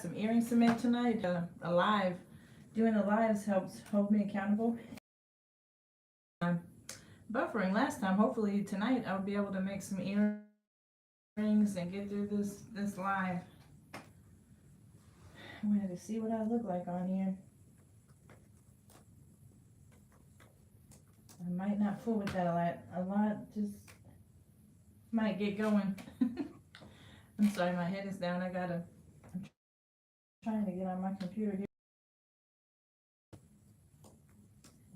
some earrings to make tonight. A live. Doing the lives helps hold me accountable. Buffering last time. Hopefully tonight I'll be able to make some earrings and get through this live. I wanted to see what I look like on here. I might not fool with that a lot. A lot just might get going. I'm sorry, my head is down. I'm trying to get on my computer here.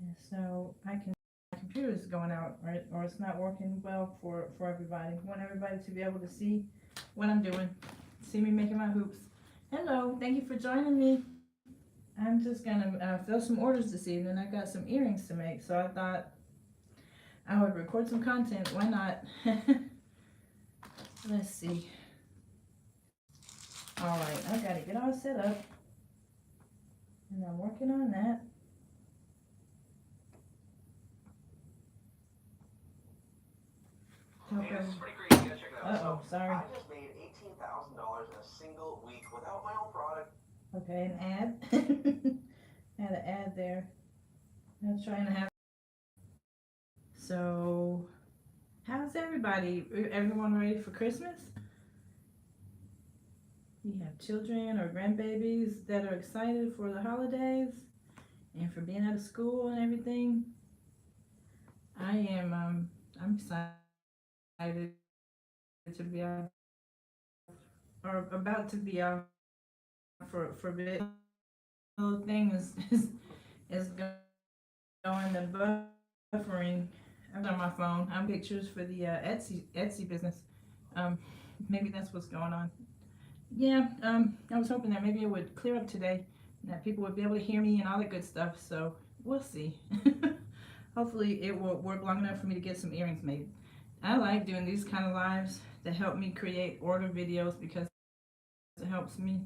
And so my computer is going out, right? Or it's not working well for everybody. I want everybody to be able to see what I'm doing. See me making my hoops. Hello, thank you for joining me. I'm just gonna fill some orders this evening. I got some earrings to make, so I thought I would record some content. Why not? Let's see. Alright, I gotta get all set up. And I'm working on that. Okay. This is pretty crazy. You gotta check it out. Uh-oh, sorry. I just made $18,000 in a single week without my own product. Okay, an ad. Had an ad there. I was trying to have. So, how's everybody? Everyone ready for Christmas? You have children or grandbabies that are excited for the holidays and for being out of school and everything. I am. I'm excited to be out or about to be out for a bit. The little thing is going to buffering. I'm on my phone. I'm pictures for the Etsy business. Maybe that's what's going on. Yeah. I was hoping that maybe it would clear up today, and that people would be able to hear me and all that good stuff. So we'll see. Hopefully it will work long enough for me to get some earrings made. I like doing these kind of lives that help me create order videos because it helps me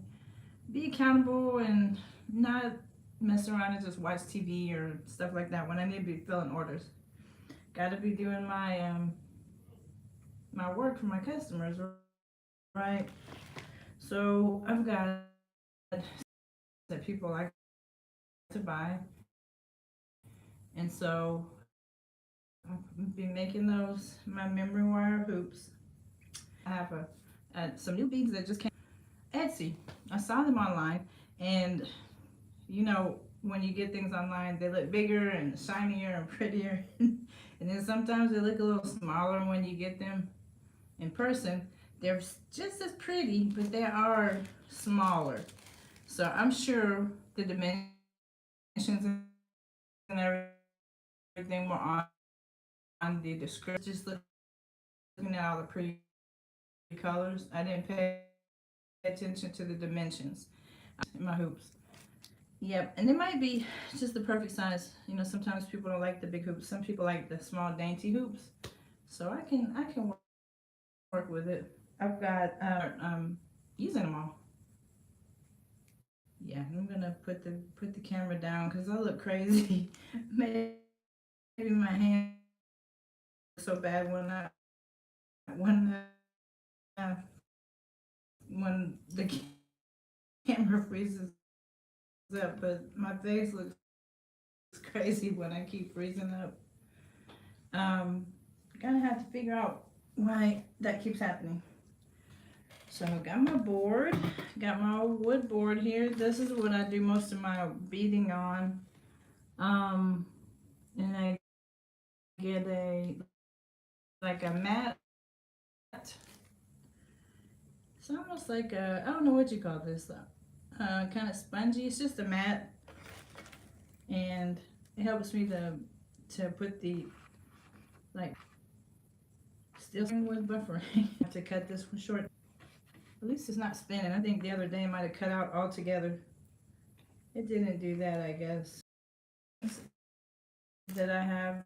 be accountable and not mess around and just watch TV or stuff like that when I need to be filling orders. Got to be doing my my work for my customers, right? So I've got that people like to buy, and so I've been making those my memory wire hoops. I have some new beads that just came. Etsy. I saw them online, and you know when you get things online, they look bigger and shinier and prettier, and then sometimes they look a little smaller when you get them in person. They're just as pretty, but they are smaller. So I'm sure the dimensions and everything were on the description. Just looking at all the pretty colors, I didn't pay attention to the dimensions in my hoops. Yep, and they might be just the perfect size. You know, sometimes people don't like the big hoops. Some people like the small dainty hoops. So I can work with it. I've got using them all. Yeah, I'm gonna put the camera down because I look crazy. Maybe my hand looks so bad when when the camera freezes up, but my face looks crazy when I keep freezing up. Gonna have to figure out why that keeps happening. So I got my board, got my old wood board here. This is what I do most of my beading on. And I get like a mat. It's almost like I don't know what you call this, kind of spongy. It's just a mat, and it helps me to put the like still with buffering. I have to cut this one short. At least it's not spinning. I think the other day I might have cut out altogether. It didn't do that, I guess. That I have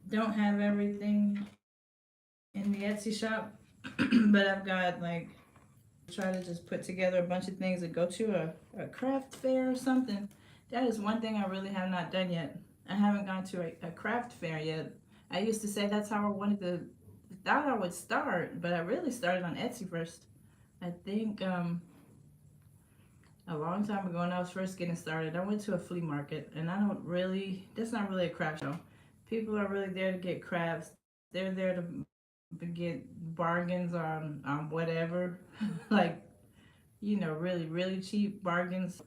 don't have everything in the Etsy shop, but I've got like try to just put together a bunch of things that go to a craft fair or something. That is one thing I really have not done yet. I haven't gone to a craft fair yet. I used to say that's how I wanted to thought I would start, but I really started on Etsy first. I think a long time ago when I was first getting started, I went to a flea market, and I don't really, that's not really a craft show. People are really there to get crafts. They're there to get bargains on whatever, like, really, really cheap bargains.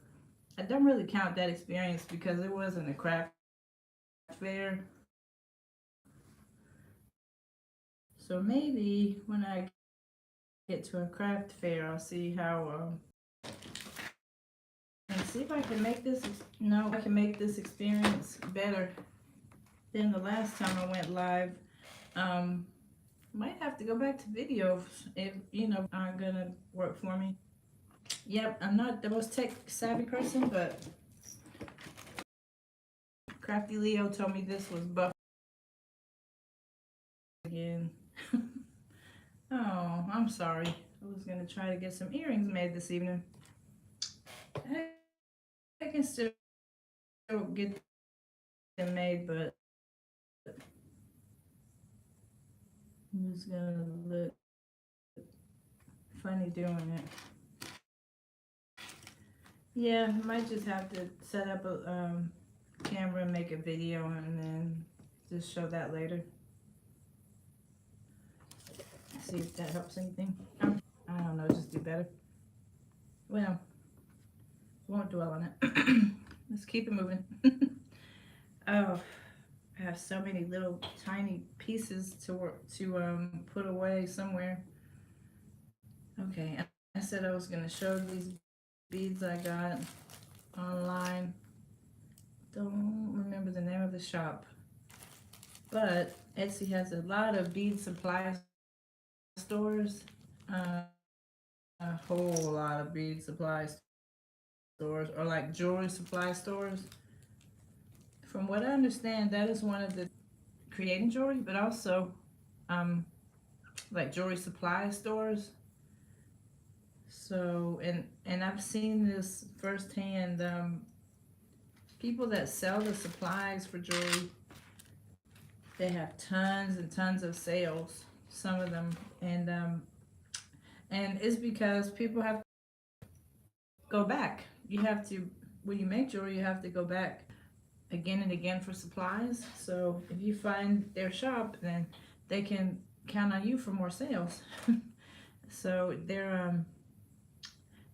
I don't really count that experience because it wasn't a craft fair. So maybe when I get to a craft fair, I'll see how and see if I can make this. No, I can make this experience better than the last time I went live. Um, might have to go back to videos if aren't gonna work for me. Yep, I'm not the most tech savvy person, but Crafty Leo told me this was buff again. Oh, I'm sorry. I was gonna try to get some earrings made this evening. I can still get them made, but it's gonna look funny doing it. Yeah, I might just have to set up a camera and make a video and then just show that later. See if that helps anything. I don't know, just do better. Well, won't dwell on it. Let's keep it moving. Oh, I have so many little tiny pieces to put away somewhere. Okay, I said I was gonna show these beads I got online. Don't remember the name of the shop, but Etsy has a lot of bead supply stores. Uh, a whole lot of bead supply stores, or like jewelry supply stores. From what I understand, that is one of the creating jewelry, but also um, like jewelry supply stores. So, and I've seen this firsthand. People that sell the supplies for jewelry, they have tons and tons of sales. Some of them, and it's because people have to go back. You have to when you make jewelry, you have to go back again and again for supplies. So if you find their shop, then they can count on you for more sales. So they're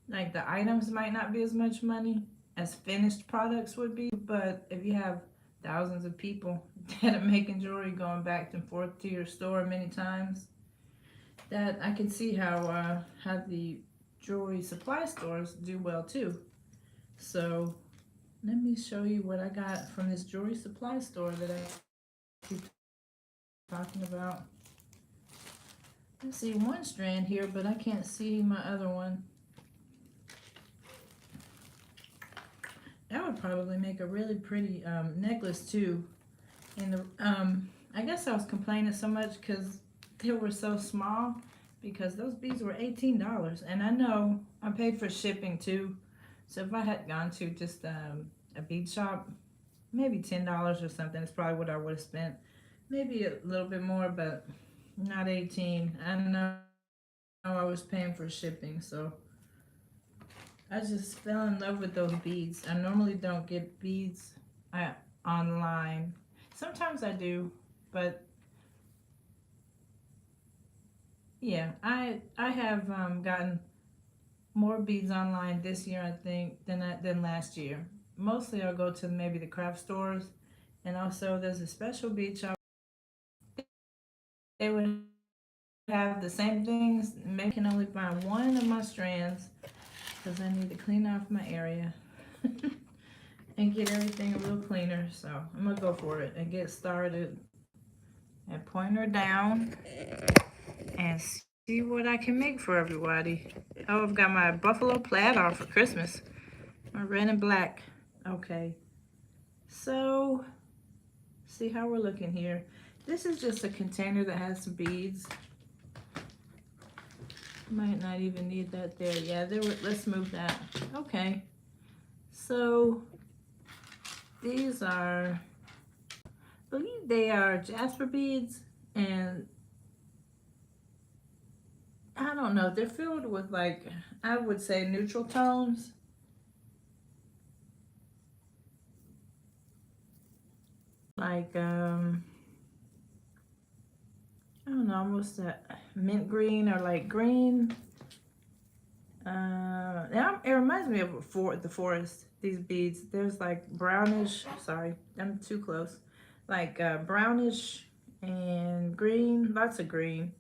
like the items might not be as much money as finished products would be, but if you have thousands of people that are making jewelry going back and forth to your store many times, that I can see how the jewelry supply stores do well too. So let me show you what I got from this jewelry supply store that I keep talking about. I see one strand here, but I can't see my other one. That would probably make a really pretty necklace too. And I guess I was complaining so much because they were so small because those beads were $18, and I know I paid for shipping too. So if I had gone to just a bead shop, maybe $10 or something, it's probably what I would have spent. Maybe a little bit more, but not 18. I know I was paying for shipping, so I just fell in love with those beads. I normally don't get beads online. Sometimes I do, but yeah, I have gotten more beads online this year, I think, than last year. Mostly I'll go to maybe the craft stores, and also there's a special bead shop. They would have the same things. Maybe I can only buy one of my strands because I need to clean off my area and get everything a little cleaner. So I'm gonna go for it and get started and point her down and see what I can make for everybody. Oh, I've got my buffalo plaid on for Christmas. My red and black. Okay. So, see how we're looking here. This is just a container that has some beads. Might not even need that there. Yeah, let's move that. Okay. So, these are, I believe they are jasper beads, and I don't know, they're filled with like, I would say neutral tones. Like, I don't know, almost that mint green or like green. Now it reminds me of the forest. These beads, there's like brownish. Sorry, I'm too close. Like brownish and green, lots of green.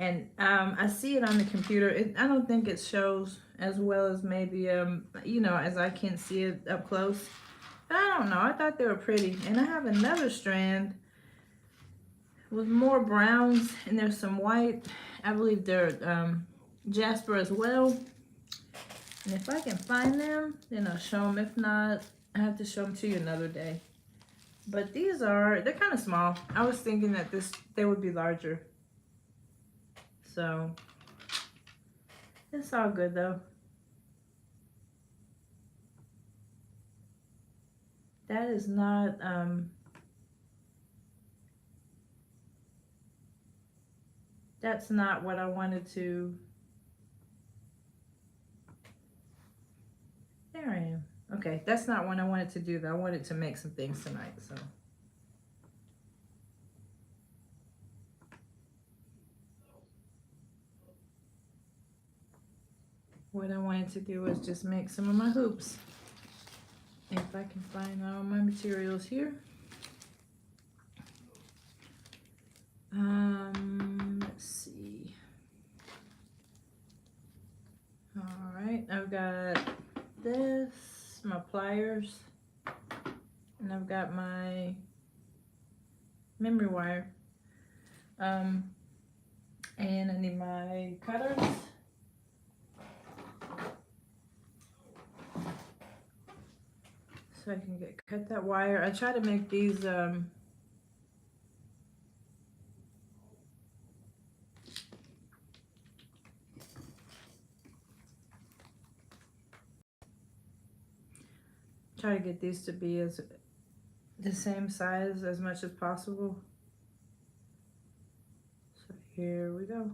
And I see it on the computer. I don't think it shows as well as maybe you know, as I can see it up close. But I don't know. I thought they were pretty. And I have another strand with more browns, and there's some white. I believe they're jasper as well. And if I can find them, then I'll show them. If not, I have to show them to you another day. But these are, they're kind of small. I was thinking that they would be larger. So, it's all good though. That is not, that's not what I wanted to, there I am. Okay, that's not what I wanted to do though. I wanted to make some things tonight, so. What I wanted to do was just make some of my hoops. If I can find all my materials here. Let's see. All right, I've got this, my pliers, and I've got my memory wire. And I need my cutters. So I can cut that wire. I try to make these try to get these to be as the same size as much as possible. So here we go.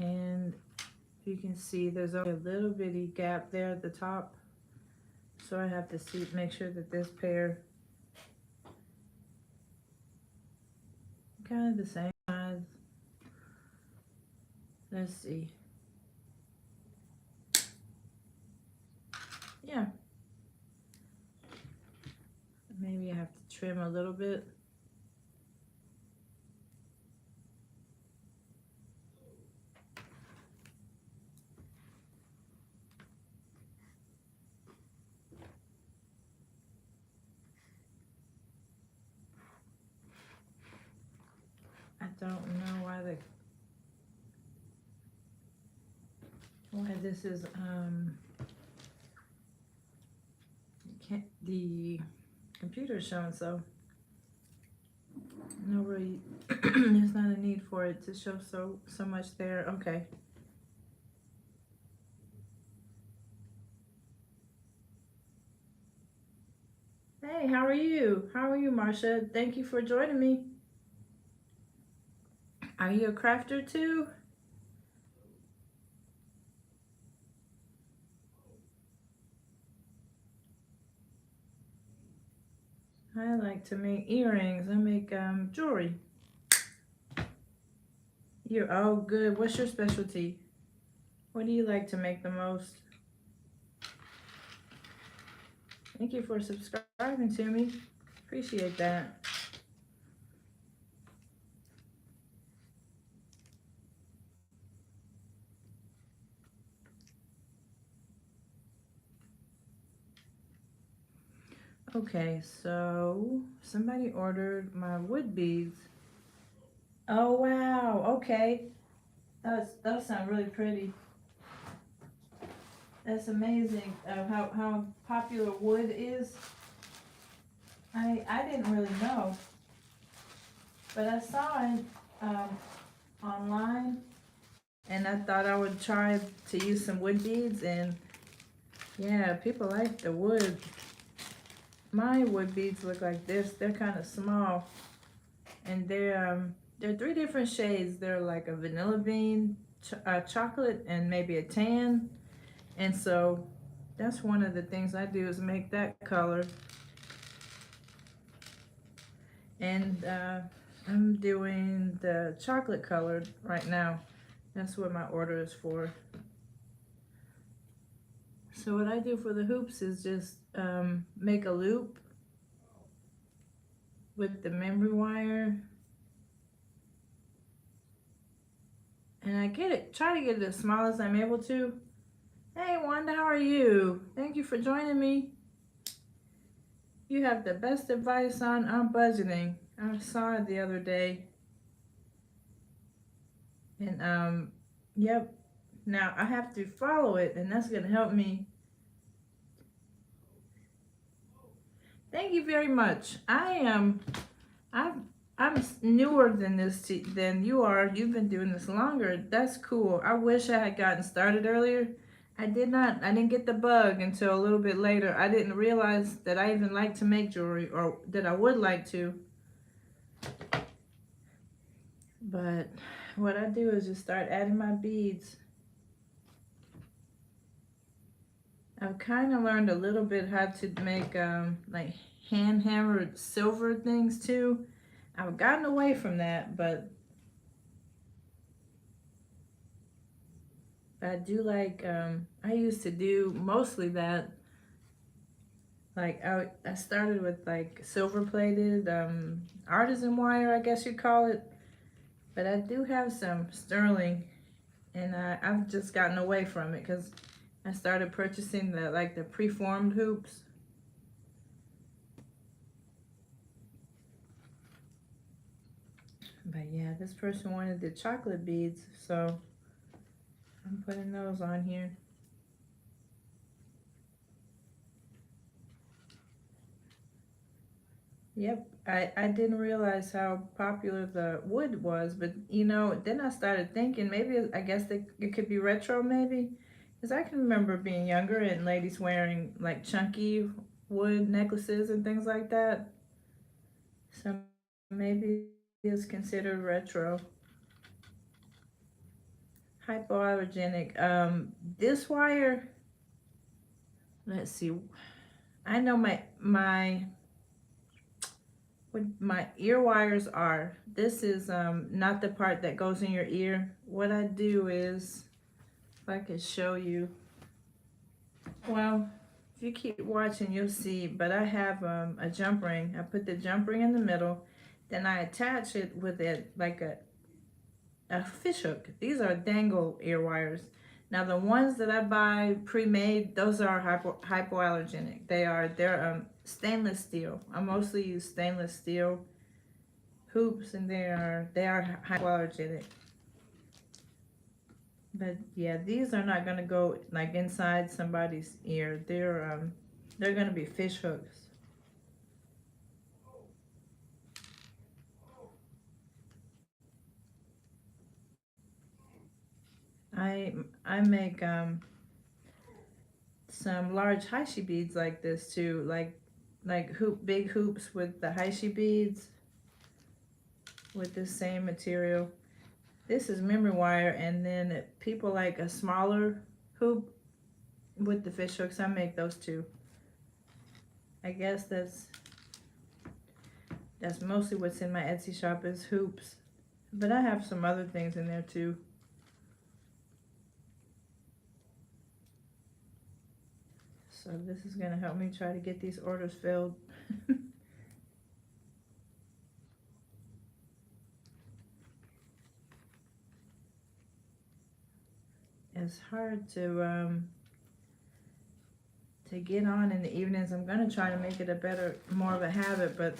And you can see there's only a little bitty gap there at the top. So I have to make sure that this pair kind of the same size. Let's see. Yeah. Maybe I have to trim a little bit. I don't know why this is the computer's showing so. No, really, there's not a need for it to show so much there. Okay. Hey, how are you? How are you, Marsha? Thank you for joining me. Are you a crafter too? I like to make earrings. I make jewelry. You're oh good. What's your specialty? What do you like to make the most? Thank you for subscribing to me. Appreciate that. Okay, so somebody ordered my wood beads. Oh wow, okay. Those sound really pretty. That's amazing how popular wood is. I didn't really know, but I saw it online, and I thought I would try to use some wood beads, and yeah, people like the wood. My wood beads look like this. They're kind of small, and they're There are three different shades. They're like a vanilla bean, chocolate, and maybe a tan. And so that's one of the things I do is make that color. And I'm doing the chocolate colored right now. That's what my order is for. So what I do for the hoops is just make a loop with the memory wire. And I try to get it as small as I'm able to. Hey Wanda, how are you? Thank you for joining me. You have the best advice on budgeting. I saw it the other day. And yep. Now I have to follow it, and that's gonna help me. Thank you very much. I'm I'm newer than than you are. You've been doing this longer. That's cool. I wish I had gotten started earlier. I didn't get the bug until a little bit later. I didn't realize that I even like to make jewelry, or that I would like to. But what I do is just start adding my beads. I've kind of learned a little bit how to make like hand hammered silver things too. I've gotten away from that, but I do like, I used to do mostly that. Like I started with like silver plated artisan wire, I guess you'd call it. But I do have some sterling, and I've just gotten away from it because I started purchasing the preformed hoops. But yeah, this person wanted the chocolate beads, so I'm putting those on here. Yep, I didn't realize how popular the wood was, but you know, then I started thinking maybe I guess it could be retro maybe, because I can remember being younger and ladies wearing like chunky wood necklaces and things like that. So maybe it's considered retro. Hypoallergenic. This wire. Let's see. I know what my ear wires are. This is not the part that goes in your ear. What I do is, if I could show you, well, if you keep watching you'll see, but I have a jump ring. I put the jump ring in the middle, then I attach it with it like a fish hook. These are dangle ear wires. Now the ones that I buy pre-made, those are hypoallergenic. They're stainless steel. I mostly use stainless steel hoops, and they are hypoallergenic. But yeah, these are not gonna go like inside somebody's ear. They're gonna be fish hooks. I I make some large Heishi beads like this too, like big hoops with the Heishi beads with the same material. This is memory wire, and then people like a smaller hoop with the fish hooks. I make those too. I guess that's mostly what's in my Etsy shop is hoops, but I have some other things in there too. So this is gonna help me try to get these orders filled. It's hard to get on in the evenings. I'm gonna try to make it more of a habit, but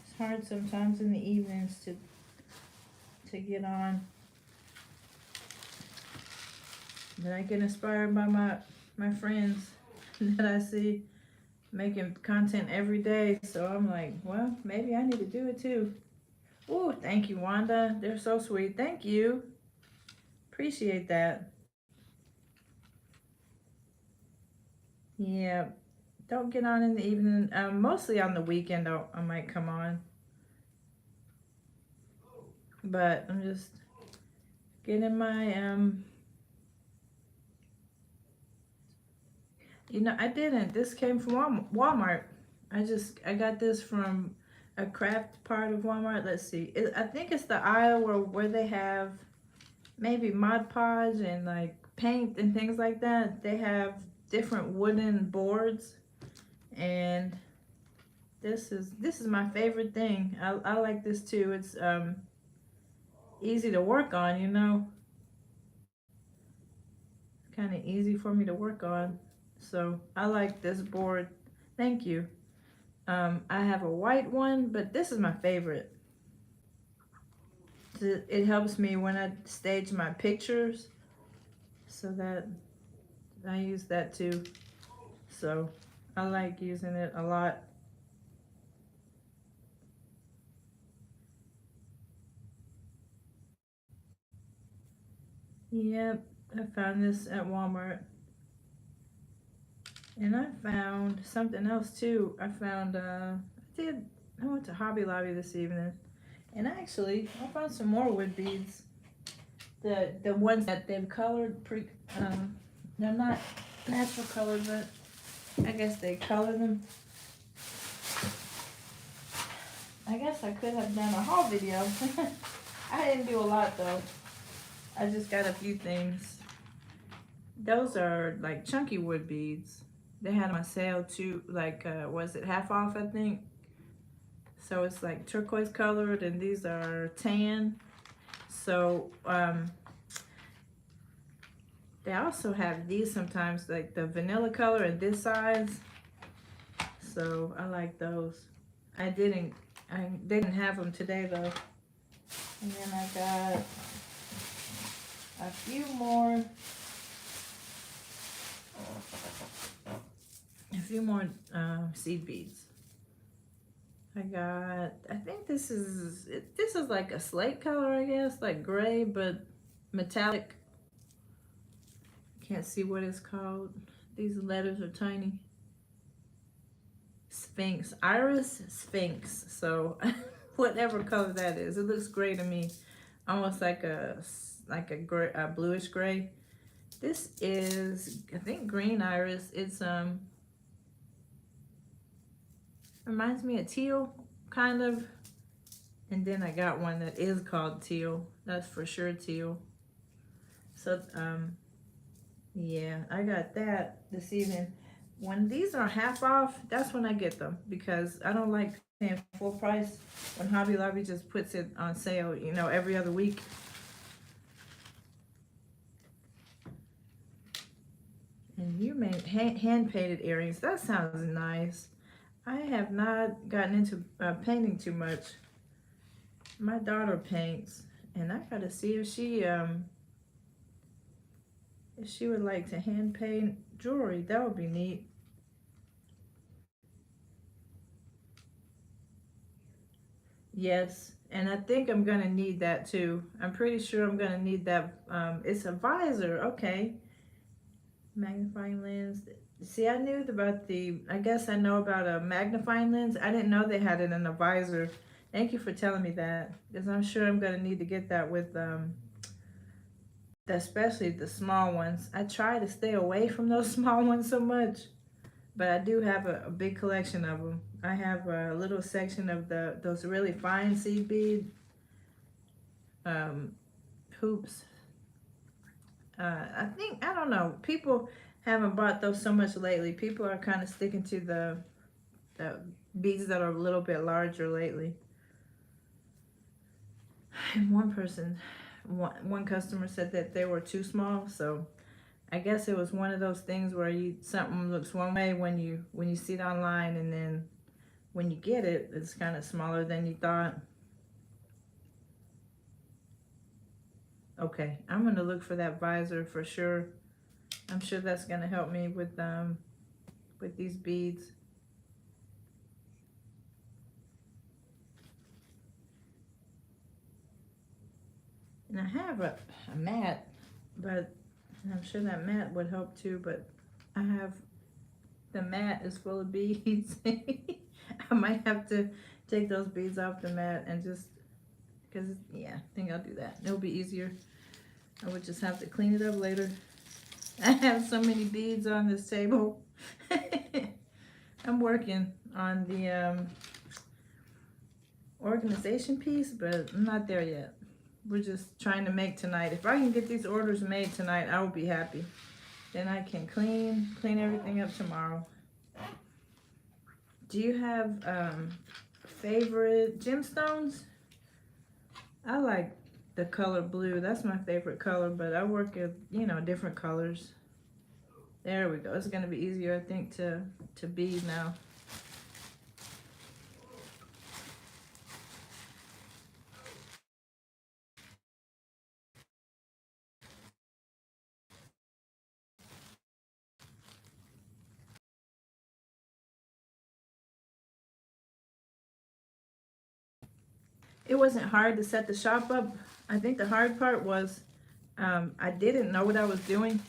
it's hard sometimes in the evenings to get on. Then I get inspired by my friends that I see making content every day. So I'm like, well, maybe I need to do it too. Oh, thank you, Wanda. They're so sweet. Thank you. Appreciate that. Yeah, don't get on in the evening. Mostly on the weekend, I might come on. but I'm just getting my you know, I didn't. This came from Walmart. I got this from a craft part of Walmart. Let's see. I think it's the aisle where they have maybe Mod Podge and like paint and things like that. They have different wooden boards, and this is my favorite thing. I like this too. It's easy to work on, you know. Kind of easy for me to work on. So I like this board. Thank you. I have a white one, but this is my favorite. It helps me when I stage my pictures, so that I use that too. So I like using it a lot. Yep, I found this at Walmart. And I found something else too. I went to Hobby Lobby this evening. And I found some more wood beads. The ones that they've colored they're not natural colors, but I guess they color them. I guess I could have done a haul video. I didn't do a lot though. I just got a few things. Those are like chunky wood beads. They had them on sale too, like was it half off I think? So it's like turquoise colored and these are tan. So they also have these sometimes, like the vanilla color and this size. So I like those. I didn't have them today though. And then I got a few more seed beads. I think this is like a slate color, I guess, like gray, but metallic. Can't see what it's called. These letters are tiny. Sphinx, Iris Sphinx. So whatever color that is, it looks gray to me. Almost like a gray, a bluish gray. This is, I think, green iris. It's reminds me of teal, kind of. And then I got one that is called teal. That's for sure teal. So yeah, I got that this evening. When these are half off, that's when I get them because I don't like paying full price when Hobby Lobby just puts it on sale, you know, every other week. And you made hand painted earrings. That sounds nice. I have not gotten into painting too much. My daughter paints, and I gotta see if she would like to hand paint jewelry. That would be neat. Yes, and I think I'm gonna need that too. I'm pretty sure I'm gonna need that. It's a visor. Okay. Magnifying lens. See, I knew about I guess I know about a magnifying lens. I didn't know they had it in a visor. Thank you for telling me that, because I'm sure I'm gonna need to get that with especially the small ones. I try to stay away from those small ones so much, but I do have a big collection of them. I have a little section of those really fine seed bead um, hoops. I don't know. People haven't bought those so much lately. People are kind of sticking to the beads that are a little bit larger lately. And one customer said that they were too small, so I guess it was one of those things where something looks one way when you see it online, and then when you get it, it's kind of smaller than you thought. Okay, I'm gonna look for that visor for sure. I'm sure that's gonna help me with these beads. And I have a mat, but I'm sure that mat would help too, but the mat is full of beads. I might have to take those beads off the mat and just because, yeah, I think I'll do that. It'll be easier. I would just have to clean it up later. I have so many beads on this table. I'm working on the organization piece, but I'm not there yet. We're just trying to make tonight. If I can get these orders made tonight, I will be happy. Then I can clean everything up tomorrow. Do you have favorite gemstones? I like the color blue. That's my favorite color, but I work with, different colors. There we go. It's gonna be easier, I think, to bead now. It wasn't hard to set the shop up. I think the hard part was I didn't know what I was doing.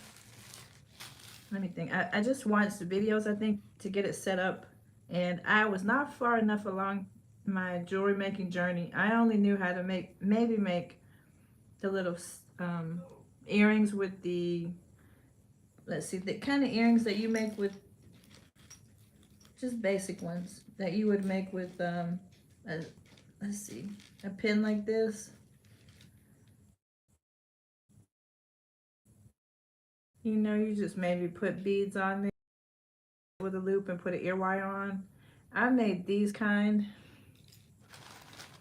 Let me think. I just watched the videos, I think, to get it set up. And I was not far enough along my jewelry making journey. I only knew how to maybe make the little earrings with the, let's see, the kind of earrings that you make with, just basic ones that you would make with, let's see, a pin like this. You just maybe put beads on there with a loop and put an ear wire on. I made these kind.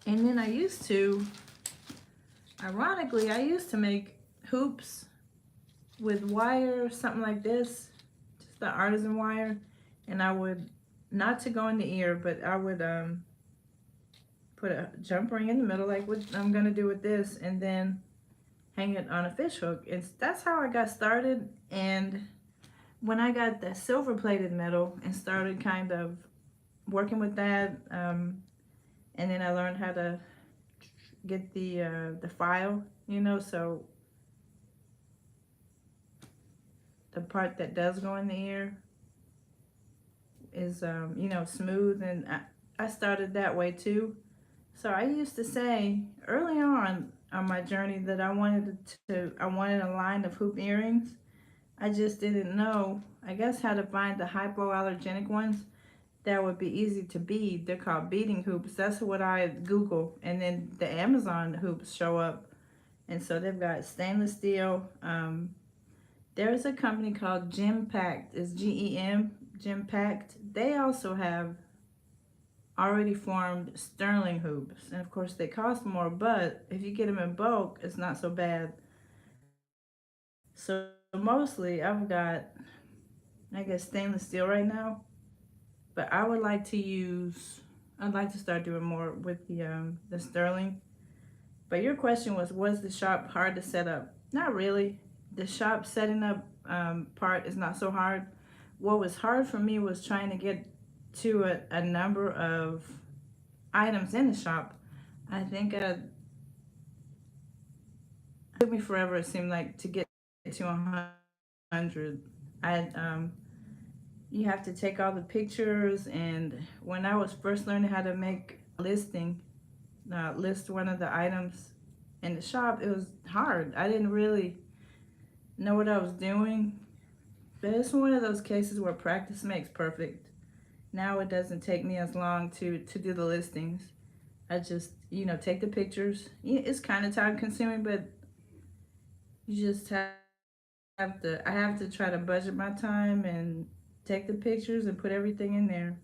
And then ironically, I used to make hoops with wire, something like this, just the artisan wire. And I would, not to go in the ear, but I would put a jump ring in the middle, like what I'm gonna do with this, and then hang it on a fish hook. That's how I got started. And when I got the silver plated metal and started kind of working with that, and then I learned how to get the file, so the part that does go in the ear is smooth, and I started that way too. So I used to say early on my journey that I wanted a line of hoop earrings. I just didn't know, I guess, how to find the hypoallergenic ones that would be easy to bead. They're called beading hoops. That's what I Google, and then the Amazon hoops show up. And so they've got stainless steel. There's a company called Gempact. It's GEM, Gempact. They also have already formed sterling hoops. And of course they cost more, but if you get them in bulk, it's not so bad. So mostly I've got, I guess, stainless steel right now. But I'd like to start doing more with the sterling. But your question was the shop hard to set up? Not really. The shop setting up part is not so hard. What was hard for me was trying to get to a number of items in the shop. I think it took me forever, it seemed like, to get to 100. You have to take all the pictures, and when I was first learning how to make a listing, list one of the items in the shop, it was hard. I didn't really know what I was doing, but it's one of those cases where practice makes perfect. Now it doesn't take me as long to do the listings. I just, take the pictures. It's kind of time consuming, but you just I have to try to budget my time and take the pictures and put everything in there.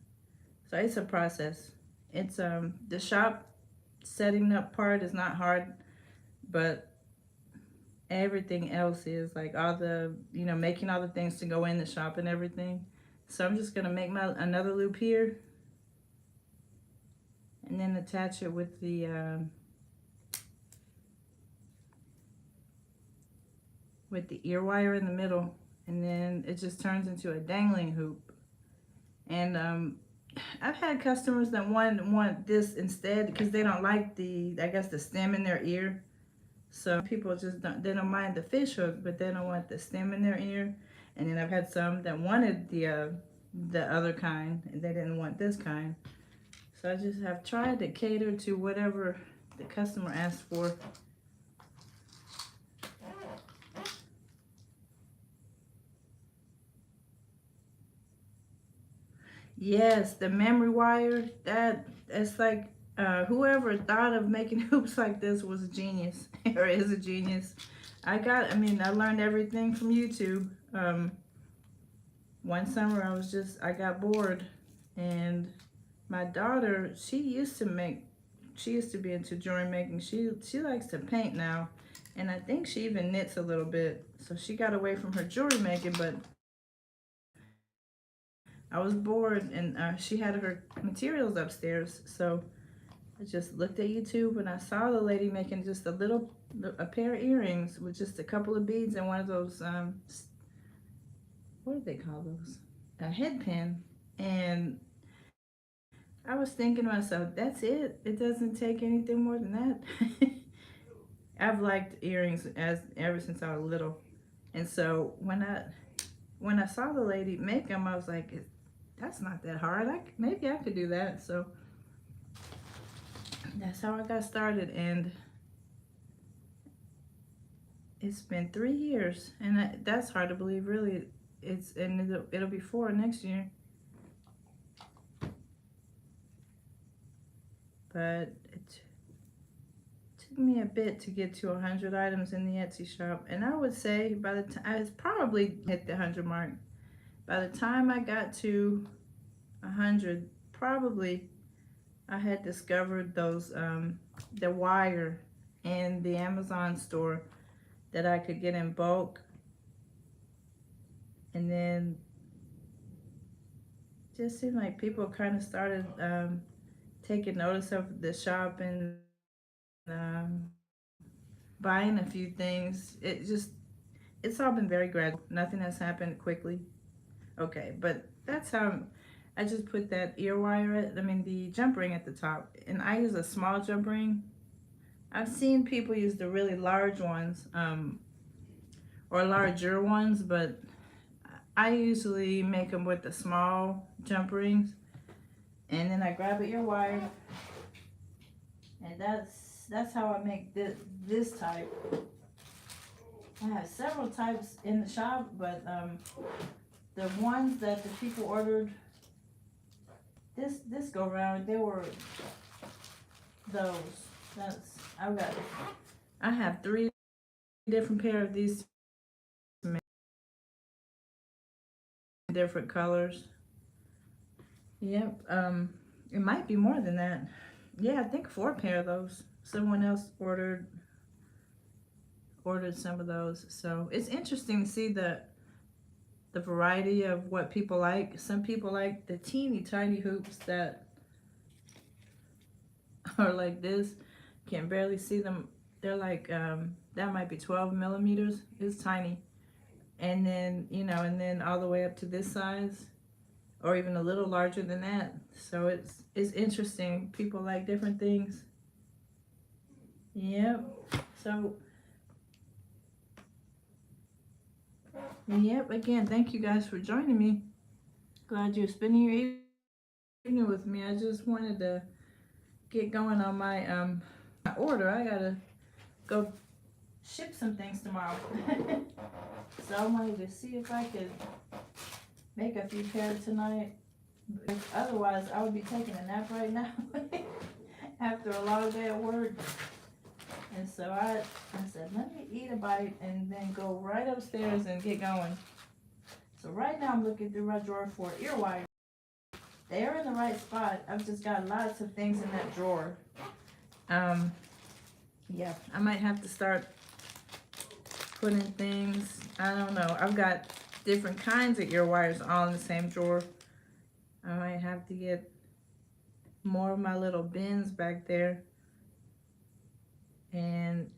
So it's a process. It's the shop setting up part is not hard, but everything else is, like all the, making all the things to go in the shop and everything. So I'm just gonna make another loop here and then attach it with the ear wire in the middle, and then it just turns into a dangling hoop. And I've had customers that want this instead because they don't like I guess, the stem in their ear. So people just they don't mind the fish hook, but they don't want the stem in their ear. And then I've had some that wanted the other kind, and they didn't want this kind. So I just have tried to cater to whatever the customer asked for. Yes, the memory wire, that's like whoever thought of making hoops like this was a genius or is a genius. I mean, I learned everything from YouTube. One summer I got bored, and my daughter, she used to be into jewelry making. She likes to paint now, and I think she even knits a little bit. So she got away from her jewelry making, but I was bored, and she had her materials upstairs. So I just looked at YouTube, and I saw the lady making just a pair of earrings with just a couple of beads and one of those, what do they call those? A head pin. And I was thinking to myself, that's it. It doesn't take anything more than that. I've liked earrings ever since I was little, and so when I saw the lady make them, I was like, that's not that hard. Maybe I could do that. So that's how I got started, and it's been 3 years, and that's hard to believe, really. It'll be 4 next year, but it took me a bit to get to 100 items in the Etsy shop, and I would say by the time I probably hit the 100 mark. By the time I got to 100, probably I had discovered those the wire in the Amazon store that I could get in bulk, and then it just seemed like people kind of started taking notice of the shop and um, buying a few things. It's all been very gradual. Nothing has happened quickly. Okay, but that's how I just put that ear wire the jump ring at the top, and I use a small jump ring. I've seen people use the really large ones, or larger ones, but I usually make them with the small jump rings, and then I grab an ear wire, and that's how I make this type. I have several types in the shop, but the ones that the people ordered this go round, they were those. I have 3 different pair of these different colors. Yep. It might be more than that. Yeah, I think 4 pair of those. Someone else ordered some of those. So it's interesting to see the variety of what people like. Some people like the teeny tiny hoops that are like this. Can't barely see them. They're like that might be 12 millimeters. It's tiny. And then, and then all the way up to this size, or even a little larger than that. So it's interesting. People like different things. Yep. So yep, again, thank you guys for joining me. Glad you're spending your evening with me. I just wanted to get going on my order. I gotta go ship some things tomorrow. So I wanted to see if I could make a few pairs tonight. Otherwise, I would be taking a nap right now after a long day at work. And so I said, let me eat a bite and then go right upstairs and get going. So right now I'm looking through my drawer for ear wire. They're in the right spot. I've just got lots of things in that drawer. Yeah, I might have to start putting things. I don't know. I've got different kinds of ear wires all in the same drawer. I might have to get more of my little bins back there and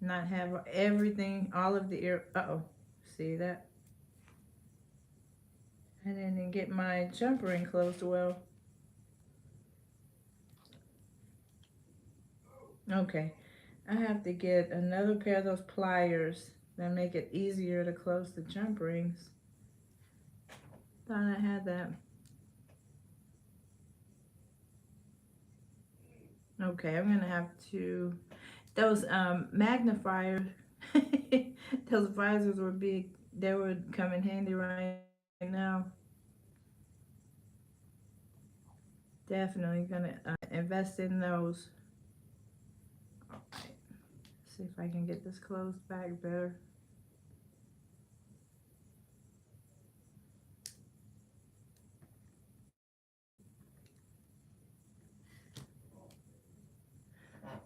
not have everything, all of the ear. Uh-oh, see that? I didn't get my jump ring closed well. Okay, I have to get another pair of those pliers that make it easier to close the jump rings. Thought I had that. Okay, I'm gonna have to. Those magnifiers, those visors would be. They would come in handy right now. Definitely gonna invest in those. All right. See if I can get this closed back better.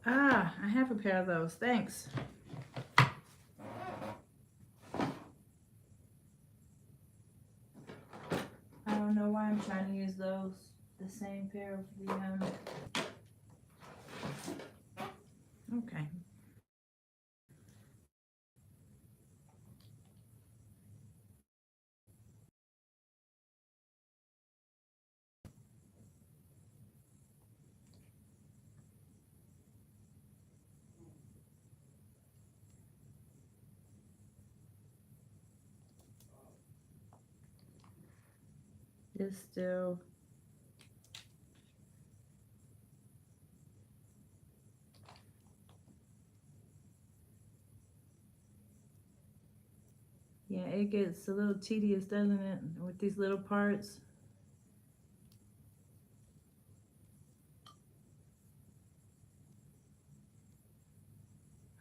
Ah, I have a pair of those. Thanks. I don't know why I'm trying to use those. The same pair of the Okay. It's still. Yeah, it gets a little tedious, doesn't it, with these little parts?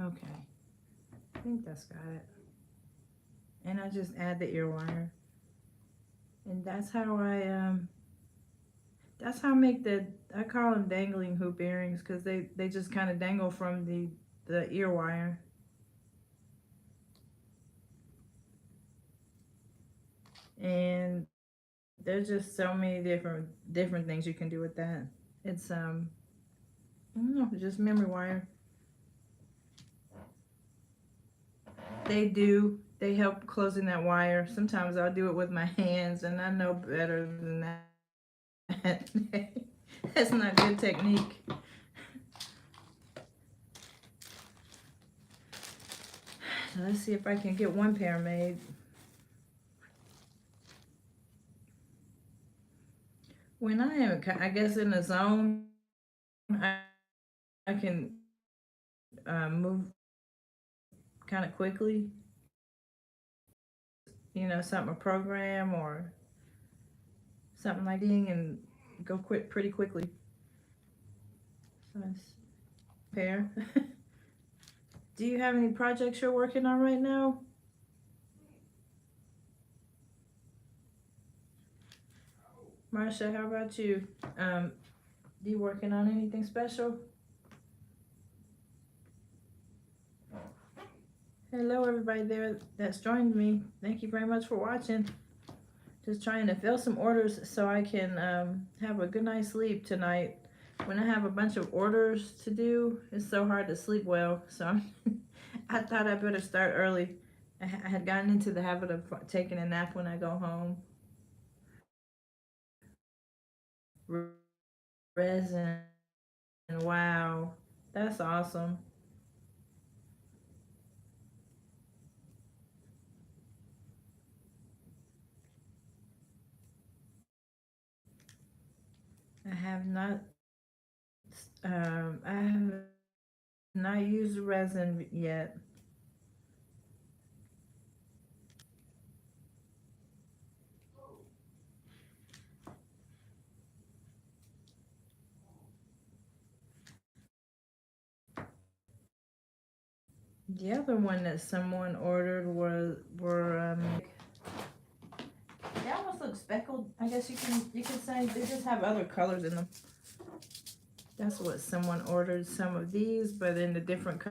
Okay. I think that's got it. And I just add the ear wire. And that's how I make I call them dangling hoop earrings because they just kind of dangle from the ear wire. And there's just so many different things you can do with that. It's I don't know, just memory wire. They do. They help closing that wire. Sometimes I'll do it with my hands, and I know better than that. That's not good technique. So let's see if I can get one pair made. When I am, I guess, in a zone, I can move kind of quickly. Something a program or something like that, and go quick pretty quickly. So that's pair. Do you have any projects you're working on right now? Marsha, how about you? You working on anything special? Hello, everybody there that's joined me. Thank you very much for watching. Just trying to fill some orders so I can have a good night's sleep tonight. When I have a bunch of orders to do, it's so hard to sleep well. So I thought I better start early. I had gotten into the habit of taking a nap when I go home. Resin, wow, that's awesome. I have not, I have not used resin yet. The other one that someone ordered were they almost look speckled. I guess you can say they just have other colors in them. That's what someone ordered. Some of these, but in the different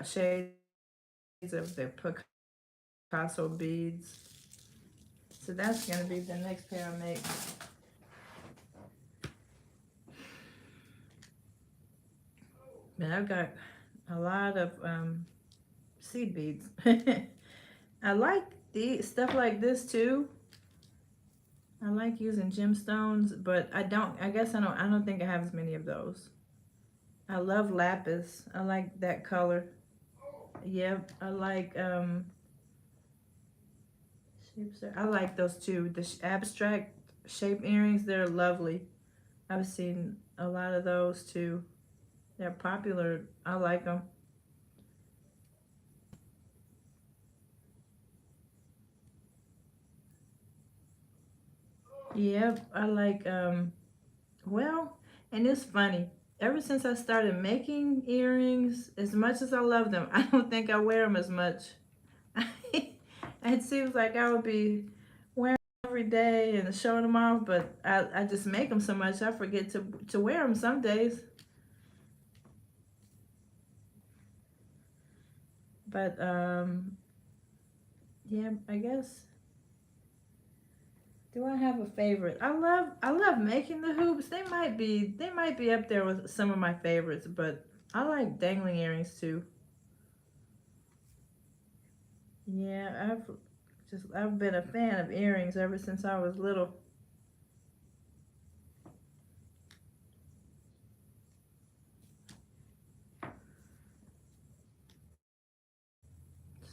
shades of the Picasso beads. So that's gonna be the next pair I make. And I've got a lot of seed beads. I like the stuff like this too. I like using gemstones, but I guess I don't think I have as many of those. I love lapis. I like that color. Yep, I like I like those too. The abstract shape earrings, they're lovely. I've seen a lot of those too. They're popular. I like them. Yep, I like well, and it's funny. Ever since I started making earrings, as much as I love them, I don't think I wear them as much. It seems like I would be wearing them every day and showing them off, but I just make them so much I forget to wear them some days. But yeah, I guess. Do I have a favorite? I love making the hoops. They might be up there with some of my favorites, but I like dangling earrings too. Yeah, I've been a fan of earrings ever since I was little.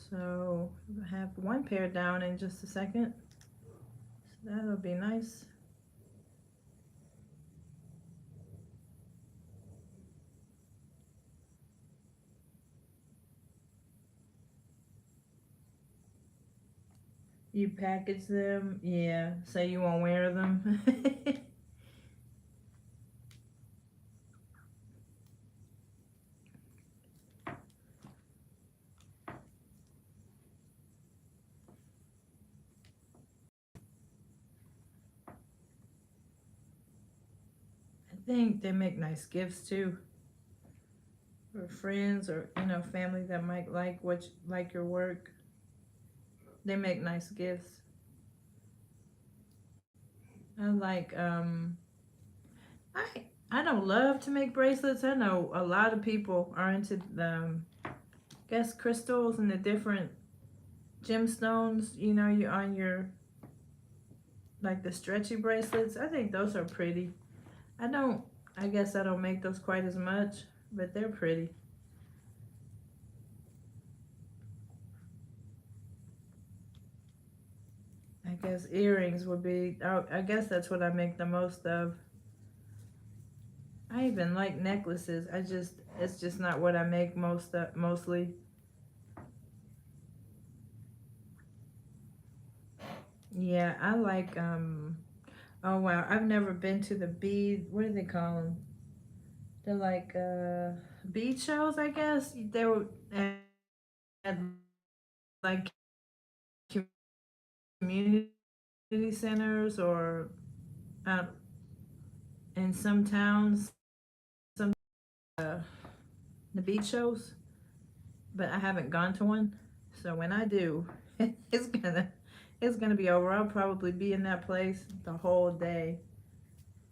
So I have one pair down in just a second. So that'll be nice. You package them, yeah, so you won't wear them. I think they make nice gifts too for friends or family that might like your work. They make nice gifts. I like I I don't love to make bracelets. I know a lot of people are into the guess crystals and the different gemstones, you on your like the stretchy bracelets. I think those are pretty. I don't I guess I don't make those quite as much, but they're pretty. I guess earrings would be I guess that's what I make the most of. I even like necklaces. It's just not what I make mostly. Yeah, I like oh wow, I've never been to the bead. What do they call them? They're like bead shows, I guess. They were at like community centers or out in some towns, some uh, the bead shows. But I haven't gone to one. So when I do, it's gonna it's gonna be over. I'll probably be in that place the whole day.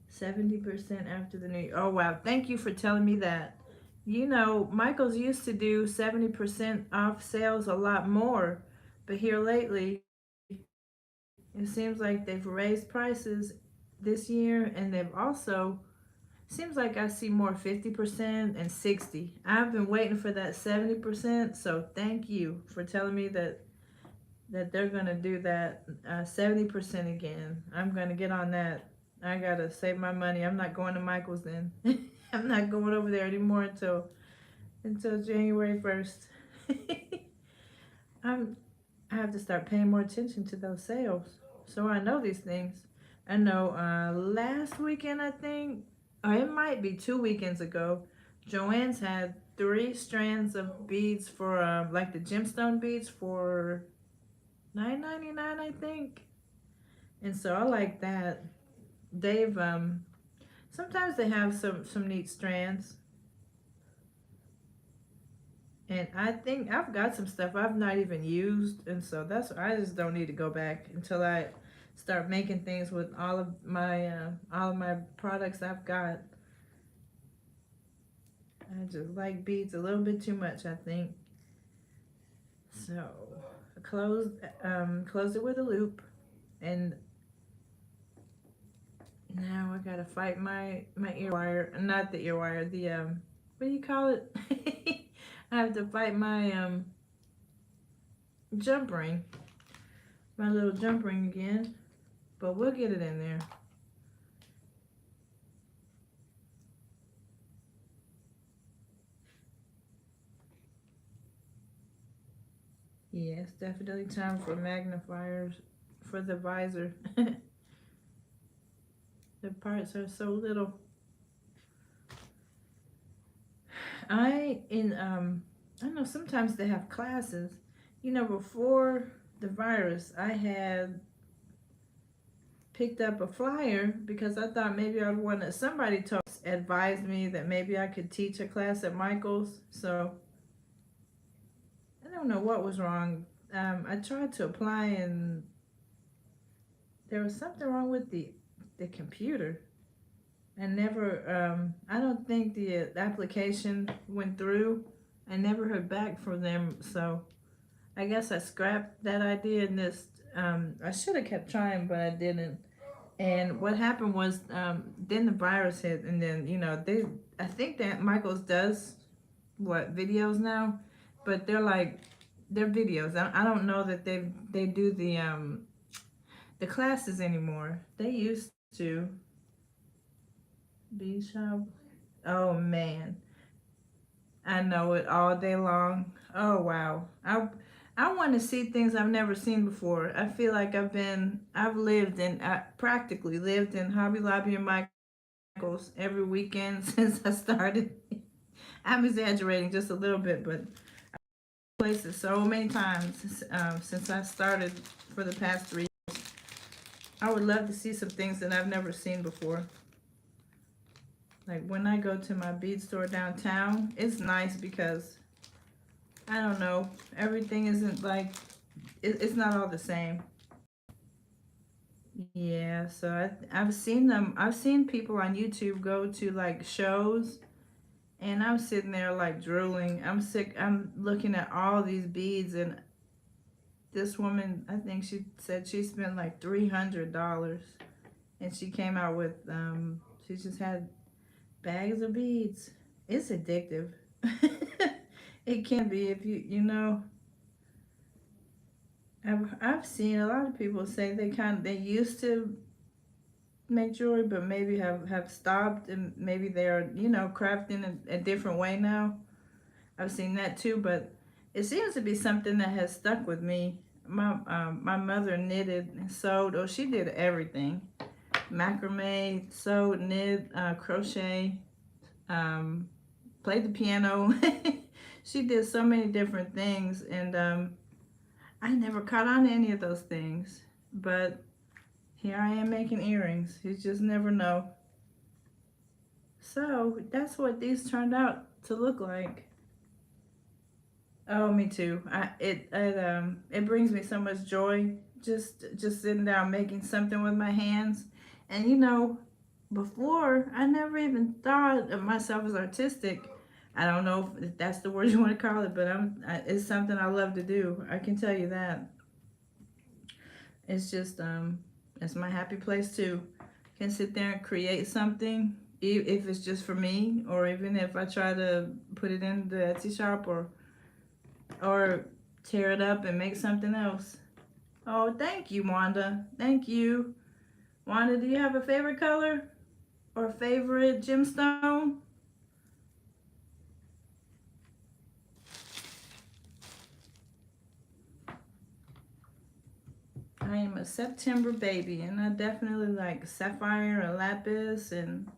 70% after the new year. Oh wow! Thank you for telling me that. Michael's used to do 70% off sales a lot more, but here lately, it seems like they've raised prices this year, and they've also seems like I see more 50% and 60. I've been waiting for that 70%, so thank you for telling me that they're gonna do that 70% again. I'm gonna get on that. I gotta save my money. I'm not going to Michael's then. I'm not going over there anymore until January 1st. I'm I have to start paying more attention to those sales. So I know these things. I know last weekend I think, or it might be 2 weekends ago, Joanne's had 3 strands of beads for like the gemstone beads for $9.99 I think. And so I like that. They've sometimes they have some neat strands. And I think I've got some stuff I've not even used, and so that's I just don't need to go back until I start making things with all of my products I've got. I just like beads a little bit too much, I think. So close it with a loop, and now I gotta fight my ear wire, not the ear wire, the what do you call it? I have to fight my jump ring, my little jump ring again. But we'll get it in there. Yeah, it's definitely time for magnifiers for the visor. The parts are so little. I don't know, sometimes they have classes. You know, before the virus, I had picked up a flyer because I thought maybe I'd want to, somebody told advised me that maybe I could teach a class at Michael's. So I don't know what was wrong. I tried to apply and there was something wrong with the computer. I never, I don't think the application went through. I never heard back from them, so I guess I scrapped that idea and just, I should have kept trying, but I didn't. And what happened was, then the virus hit, and then, you know, I think that Michael's does, videos now, but they're videos. I don't know that they do the classes anymore. They used to. B shop. Oh man, I know it all day long. Oh wow, I want to see things I've never seen before. I feel like I've lived in, I practically lived in Hobby Lobby and Michaels every weekend since I started. I'm exaggerating just a little bit, but places so many times since I started for the past 3 years. I would love to see some things that I've never seen before. Like when I go to my bead store downtown, it's nice because I don't know, everything isn't like it's not all the same. Yeah, so I've seen them. I've seen people on YouTube go to like shows, and I'm sitting there like drooling. I'm sick. I'm looking at all these beads, and this woman, I think she said she spent like $300, and she came out with she just had bags of beads. It's addictive. It can be if you know. I've seen a lot of people say they used to make jewelry, but maybe have stopped and maybe they're crafting a different way now. I've seen that too, but it seems to be something that has stuck with me. My mother knitted and sewed. Oh, she did everything: macrame, sewed, knit, crochet, um, played the piano. She did so many different things, and I never caught on to any of those things. But here I am making earrings. You just never know. So that's what these turned out to look like. Oh, me too. It brings me so much joy just sitting down making something with my hands. And before I never even thought of myself as artistic. I don't know if that's the word you want to call it, but it's something I love to do. I can tell you that. It's just it's my happy place too. Can sit there and create something, if it's just for me, or even if I try to put it in the Etsy shop, or tear it up and make something else. Oh, thank you, Wanda. Thank you. Wanda, do you have a favorite color or favorite gemstone? I am a September baby, and I definitely like sapphire and lapis, and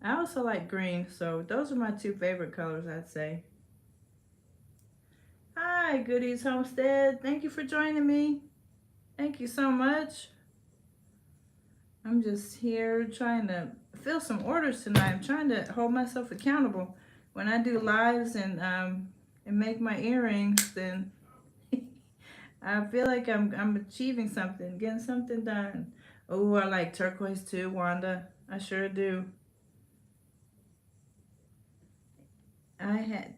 I also like green. So those are my two favorite colors, I'd say. Hi, Goodies Homestead. Thank you for joining me. Thank you so much. I'm just here trying to fill some orders tonight. I'm trying to hold myself accountable. When I do lives and make my earrings, then I feel like I'm achieving something, getting something done. Oh, I like turquoise too, Wanda. I sure do. I had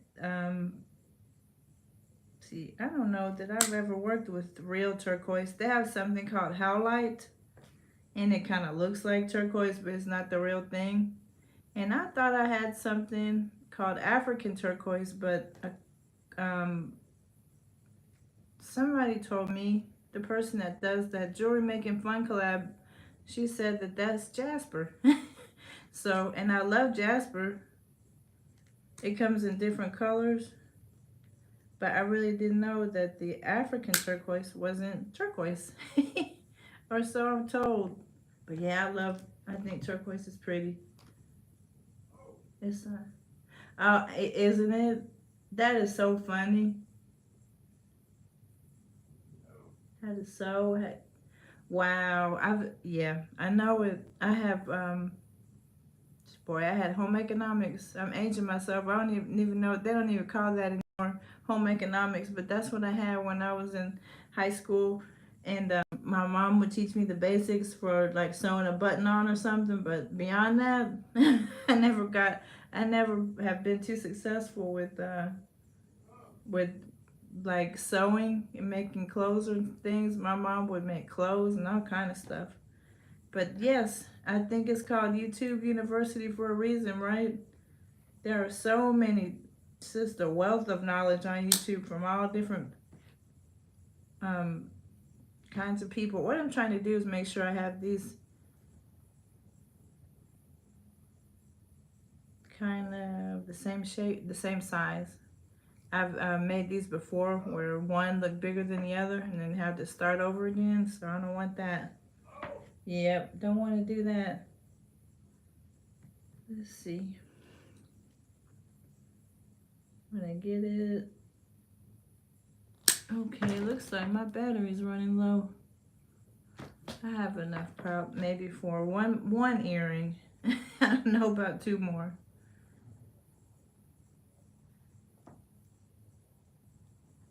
see, I don't know that I've ever worked with real turquoise. They have something called howlite, and it kind of looks like turquoise, but it's not the real thing. And I thought I had something called African turquoise, but somebody told me, the person that does that jewelry making fun collab, she said that that's jasper. So, and I love jasper. It comes in different colors. But I really didn't know that the African turquoise wasn't turquoise. Or so I'm told. But yeah, I think turquoise is pretty. It's, isn't it? That is so funny. That is so, wow. Yeah, I know it. I have, boy, I had home economics. I'm aging myself. I don't even know. They don't even call that anymore, home economics. But that's what I had when I was in high school. And my mom would teach me the basics for like sewing a button on or something. But beyond that, I never got. I never have been too successful with like sewing and making clothes or things. My mom would make clothes and all kind of stuff. But yes, I think it's called YouTube University for a reason, right? There are so many, it's just a wealth of knowledge on YouTube from all different um, kinds of people. What I'm trying to do is make sure I have these kind of the same shape, the same size. I've made these before where one looked bigger than the other and then have to start over again, so I don't want that. Yep, don't want to do that. Let's see. When I get it. Okay, looks like my battery's running low. I have enough maybe for one earring. I don't know about two more.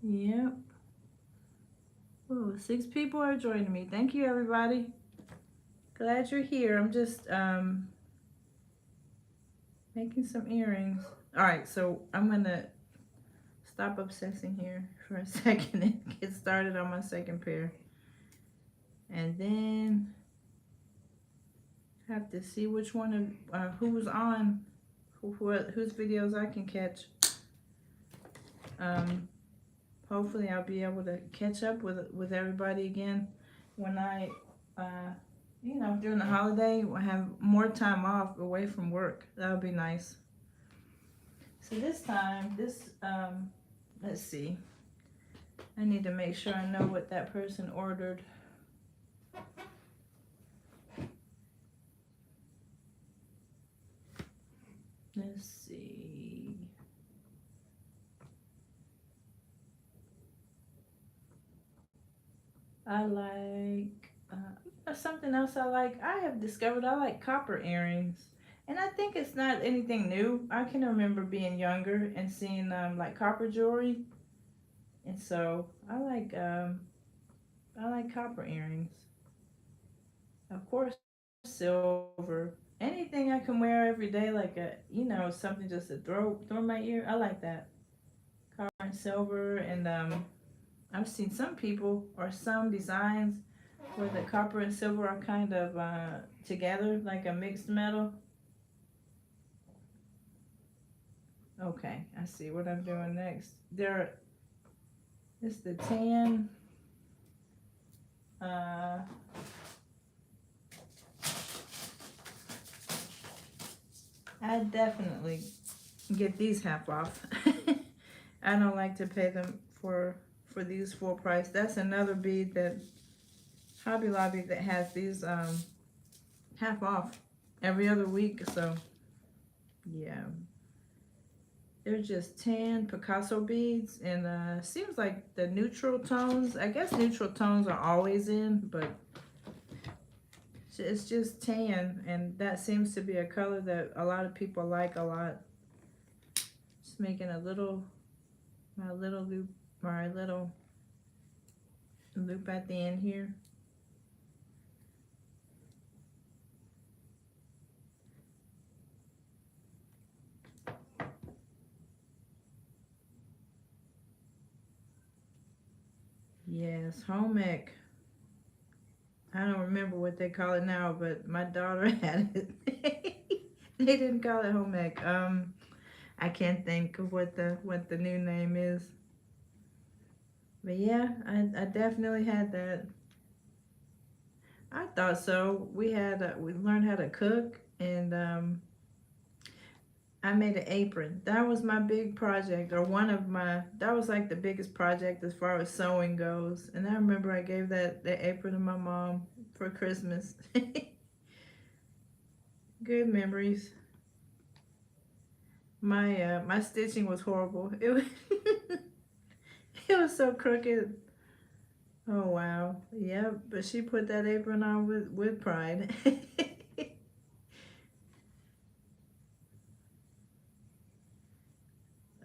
Yep. Oh, 6 people are joining me. Thank you, everybody. Glad you're here. I'm just making some earrings. All right, so I'm gonna stop obsessing here for a second and get started on my second pair. And then have to see which one of who's on, whose videos I can catch. Um, Hopefully I'll be able to catch up with everybody again when I, during the holiday, I have more time off away from work. That would be nice. So this time, let's see. I need to make sure I know what that person ordered. Let's see. I like something else I like. I have discovered I like copper earrings. And I think it's not anything new. I can remember being younger and seeing like copper jewelry. And so I like copper earrings. Of course, silver. Anything I can wear every day, like something just to throw in my ear. I like that. Copper and silver, and I've seen some people or some designs where the copper and silver are kind of together, like a mixed metal. Okay, I see what I'm doing next. It's the tan. Uh, I definitely get these half off. I don't like to pay them for these full price. That's another bead that Hobby Lobby that has these half off every other week. So yeah, they're just tan Picasso beads, and seems like the neutral tones. I guess neutral tones are always in, but it's just tan, and that seems to be a color that a lot of people like a lot. Just making my little loop at the end here. Yes, home ec. I don't remember what they call it now, but my daughter had it. They didn't call it home ec. I can't think of what the new name is. But yeah, I definitely had that. I thought so. We learned how to cook, and I made an apron. That was my big project, or one of my, that was like the biggest project as far as sewing goes. And I remember I gave that apron to my mom for Christmas. Good memories. My stitching was horrible. It was it was so crooked. Oh wow. Yep, but she put that apron on with pride.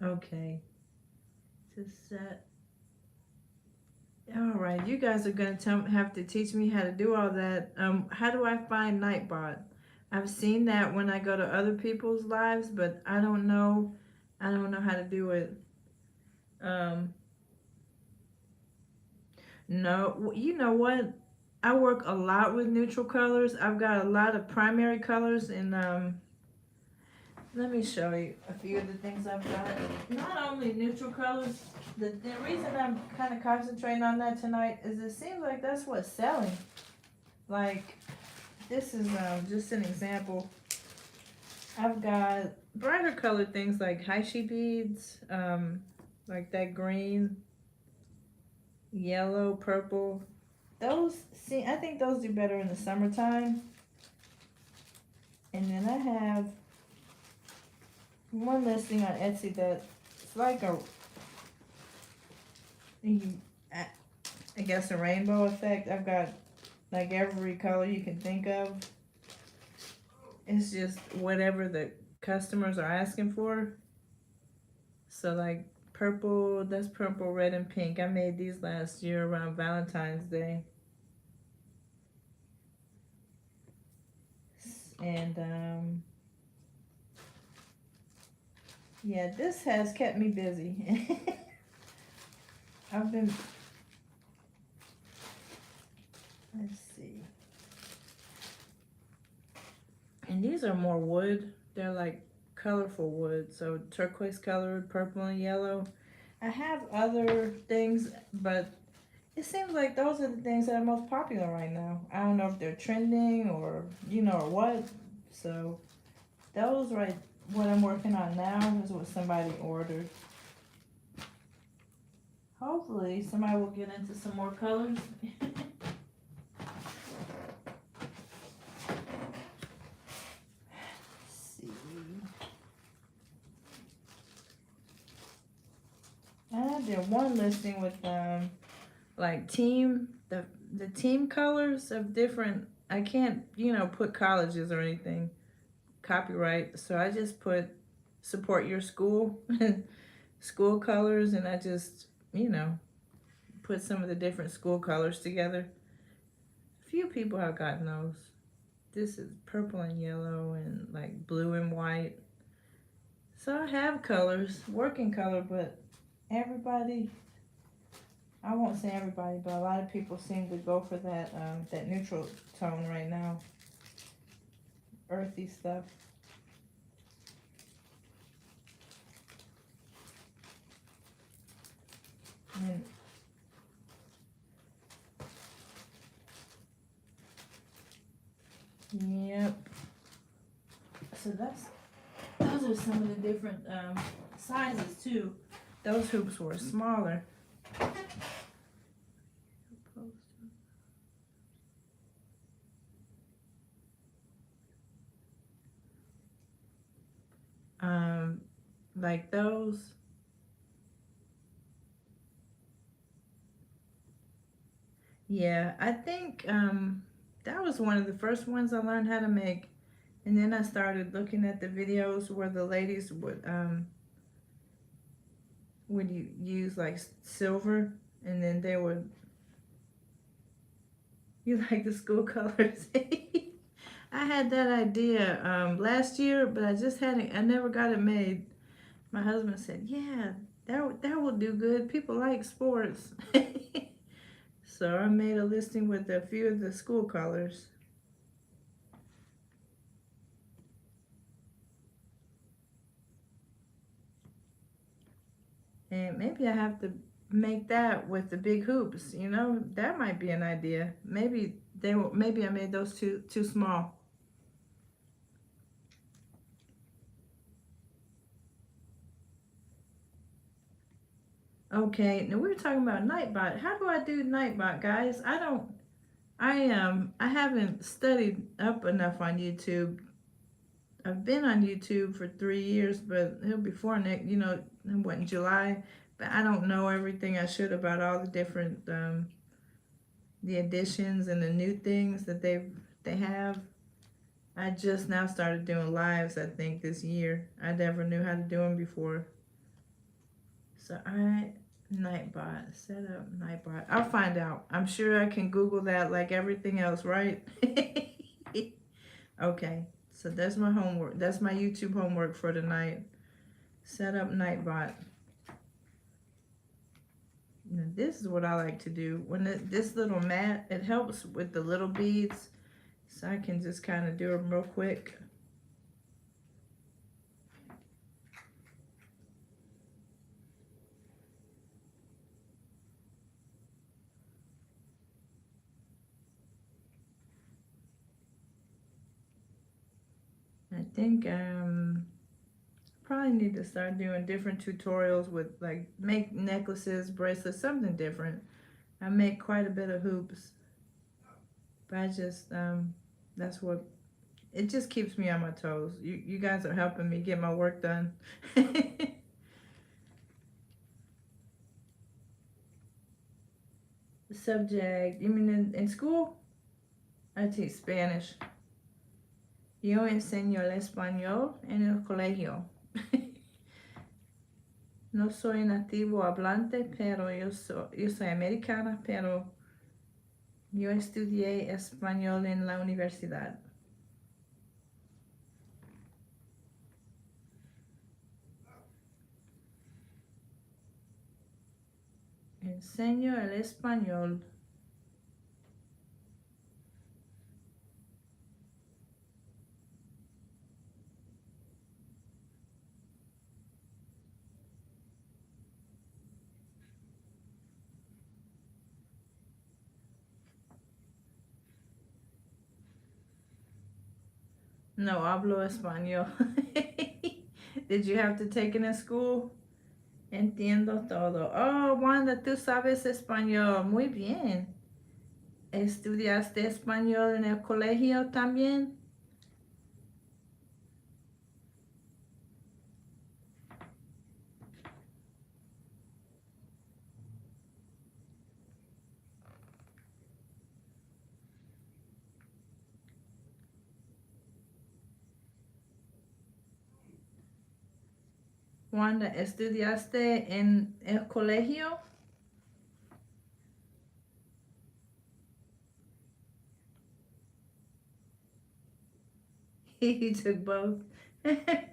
Okay. To set. All right, you guys are gonna have to teach me how to do all that. How do I find Nightbot? I've seen that when I go to other people's lives, but I don't know. I don't know how to do it. Um, no, you know what? I work a lot with neutral colors. I've got a lot of primary colors, and let me show you a few of the things I've got. Not only neutral colors. The reason I'm kind of concentrating on that tonight is it seems like that's what's selling. Like, this is just an example. I've got brighter colored things like Haishi beads, like that green, yellow, purple. Those, see, I think those do better in the summertime. And then I have one listing on Etsy that it's like a, I guess a rainbow effect. I've got like every color you can think of. It's just whatever the customers are asking for. So like purple, that's purple, red, and pink. I made these last year around Valentine's Day. And yeah, this has kept me busy. I've been, let's see. And these are more wood. They're like colorful wood. So turquoise colored, purple and yellow. I have other things, but it seems like those are the things that are most popular right now. I don't know if they're trending or, you know, or what. So those right, what I'm working on now is what somebody ordered. Hopefully somebody will get into some more colors. See. I did one listing with like the team colors of different, I can't, you know, put colleges or anything, copyright, so I just put support your school school colors, and I just, you know, put some of the different school colors together. A few people have gotten those. This is purple and yellow and like blue and white. So I have colors, working color, but everybody, I won't say everybody, but a lot of people seem to go for that neutral tone right now. Earthy stuff. And yep. So those are some of the different sizes too. Those hoops were smaller. Like those. Yeah, I think that was one of the first ones I learned how to make. And then I started looking at the videos where the ladies would you use like silver, and then they would, you like the school colors. I had that idea last year, but I never got it made. My husband said, yeah, that will do good. People like sports. So I made a listing with a few of the school colors. And maybe I have to make that with the big hoops, you know? That might be an idea. Maybe I made those too small. Okay, now we were talking about Nightbot. How do I do Nightbot, guys? I haven't studied up enough on YouTube. I've been on YouTube for 3 years, but it'll be before next, what, in July. But I don't know everything I should about all the different the additions and the new things that they have. I just now started doing lives, I think, this year. I never knew how to do them before. So Nightbot, set up Nightbot. I'll find out. I'm sure I can Google that like everything else, right? Okay, so that's my homework. That's my YouTube homework for tonight. Set up Nightbot. Now, this is what I like to do. When this little mat, it helps with the little beads. So I can just kind of do them real quick. I think probably need to start doing different tutorials with like make necklaces, bracelets, something different. I make quite a bit of hoops, but I just that's what it just keeps me on my toes. You guys are helping me get my work done. Subject, you mean in school? I teach Spanish. Yo enseño el español en el colegio. No soy nativo hablante, pero yo soy americana, pero yo estudié español en la universidad. Enseño el español. No hablo español. Did you have to take it in school? Entiendo todo. Oh, Wanda, tú sabes español. Muy bien. ¿Estudiaste español en el colegio también? Wanda, ¿estudiaste en el colegio? He took both. I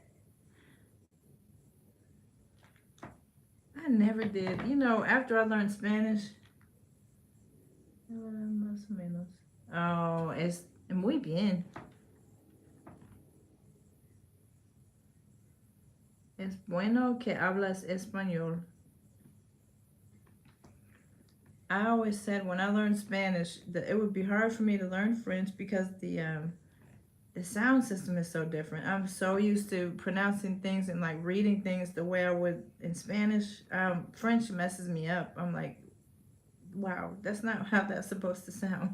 never did. After I learned Spanish, más o menos. Oh, es muy bien. Es bueno que hablas español. I always said when I learned Spanish that it would be hard for me to learn French because the sound system is so different. I'm so used to pronouncing things and like reading things the way I would in Spanish. French messes me up. I'm like, wow, that's not how that's supposed to sound.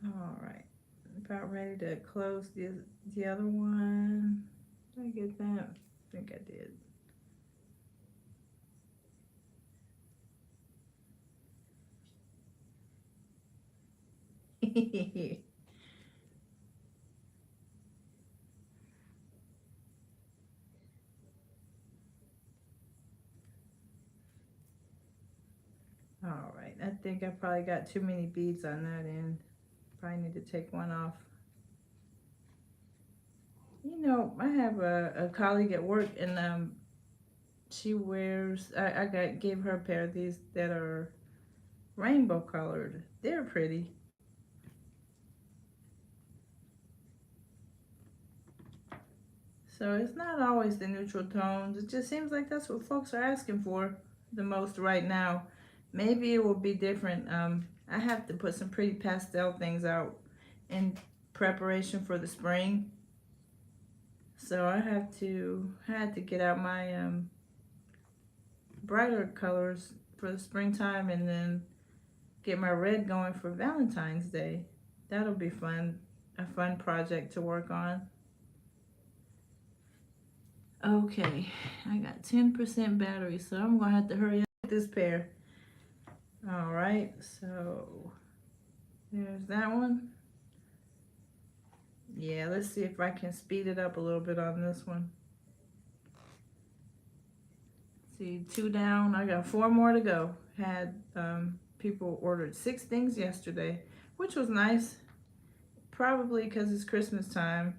All right, about ready to close the other one. Did I get that? I think I did. All right, I think I probably got too many beads on that end. Probably need to take one off. I have a colleague at work, and she wears. I gave her a pair of these that are rainbow colored. They're pretty. So it's not always the neutral tones. It just seems like that's what folks are asking for. the most right now. Maybe it will be different. I have to put some pretty pastel things out in preparation for the spring. So I had to get out my brighter colors for the springtime and then get my red going for Valentine's Day. That'll be fun, a fun project to work on. Okay, I got 10% battery, so I'm gonna have to hurry up with this pair. All right, so there's that one. Yeah, let's see if I can speed it up a little bit on this one. See, 2 down. I got 4 more to go. Had people ordered 6 things yesterday, which was nice. Probably because it's Christmas time.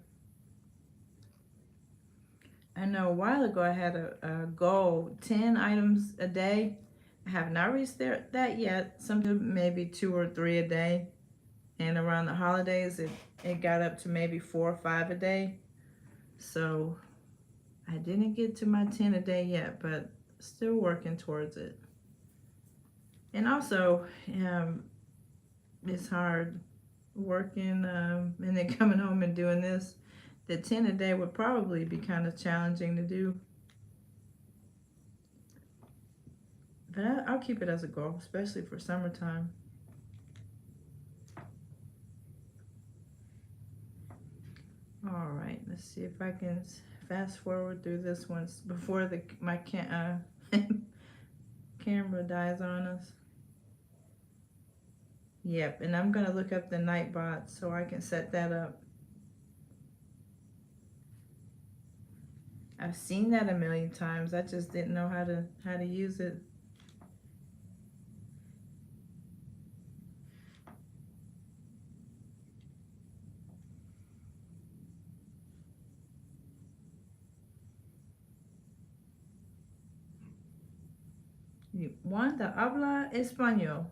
I know a while ago I had a goal, 10 items a day. I have not reached that yet. Some do maybe 2 or 3 a day. And around the holidays, it got up to maybe 4 or 5 a day. So I didn't get to my 10 a day yet, but still working towards it. And also, it's hard working and then coming home and doing this. The 10 a day would probably be kind of challenging to do. But I'll keep it as a goal, especially for summertime. All right, let's see if I can fast forward through this one before my camera dies on us. Yep, and I'm gonna look up the Nightbot so I can set that up. I've seen that a million times. I just didn't know how to use it. Wanda habla español.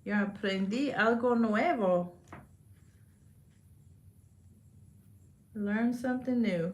Yo aprendí algo nuevo. Learn something new.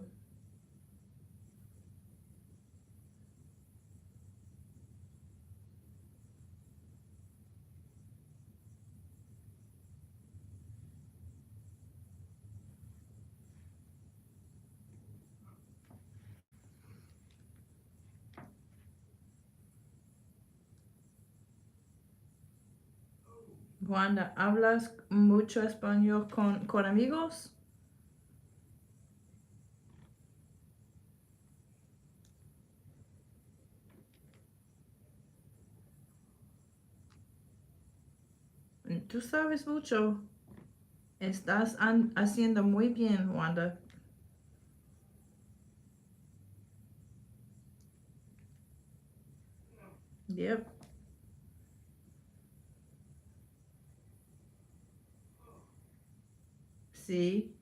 Wanda, ¿hablas mucho español con amigos? Tú sabes mucho. Estás haciendo muy bien, Wanda. Yep. Sí.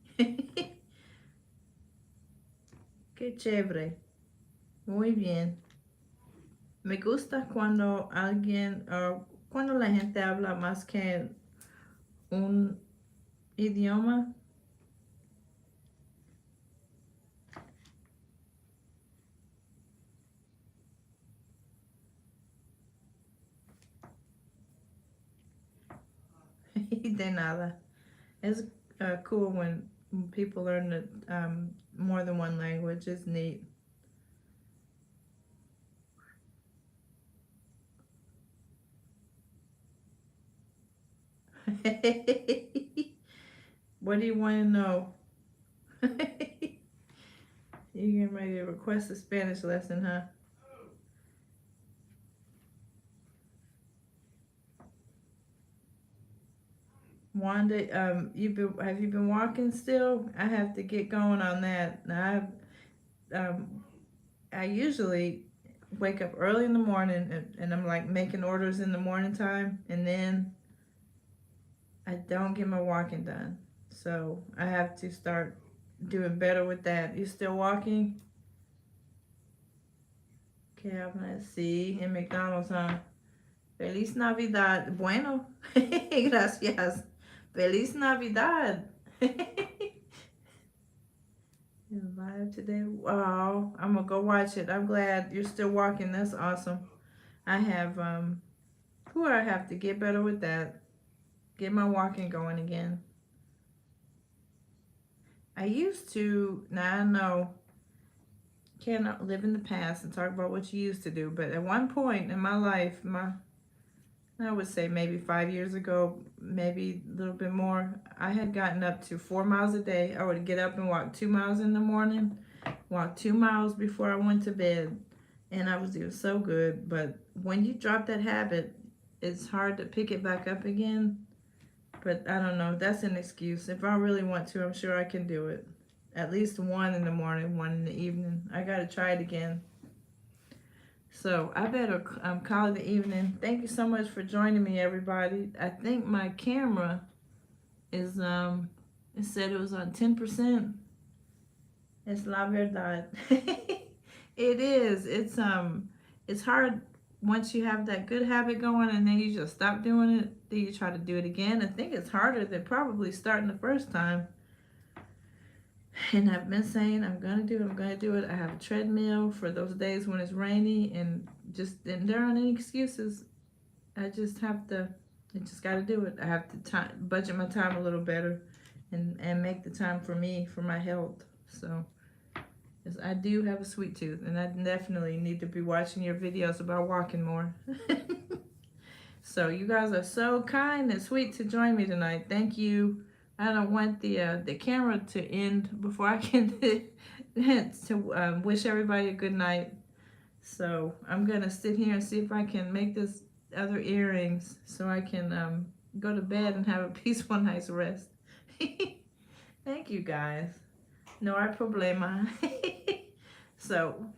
Qué chévere. Muy bien. Me gusta cuando cuando la gente habla más que un idioma. De nada. It's cool when people learn more than one language. It's neat. What do you want to know? You getting ready to request a Spanish lesson, huh? Wanda, have you been walking still? I have to get going on that. Now, I usually wake up early in the morning and I'm like making orders in the morning time, and then I don't get my walking done. So I have to start doing better with that. You still walking? Okay, I'm gonna see in McDonald's, huh? Feliz Navidad. Bueno, gracias. Feliz Navidad. You're live today. Wow, I'm gonna go watch it. I'm glad you're still walking. That's awesome. I have who I have to get better with that. Get my walking going again. I used to, now I know, cannot live in the past and talk about what you used to do, but at one point in my life, I would say maybe 5 years ago, maybe a little bit more, I had gotten up to 4 miles a day. I would get up and walk 2 miles in the morning, walk 2 miles before I went to bed, and I was doing so good. But when you drop that habit, it's hard to pick it back up again. But I don't know, that's an excuse. If I really want to, I'm sure I can do it. At least one in the morning, one in the evening. I gotta try it again. So I better call it the evening. Thank you so much for joining me, everybody. I think my camera is it said it was on 10%. It's la verdad. It is. It's hard once you have that good habit going and then you just stop doing it. Then you try to do it again. I think it's harder than probably starting the first time. And I've been saying I'm gonna do it. I have a treadmill for those days when it's rainy, and there aren't any excuses. I just gotta do it. I have to budget my time a little better, and make the time for me, for my health. So, 'cause I do have a sweet tooth, and I definitely need to be watching your videos about walking more. So you guys are so kind and sweet to join me tonight. Thank you. I don't want the camera to end before I can to wish everybody a good night. So I'm gonna sit here and see if I can make this other earrings so I can go to bed and have a peaceful night's rest. Thank you guys. No hay problema. So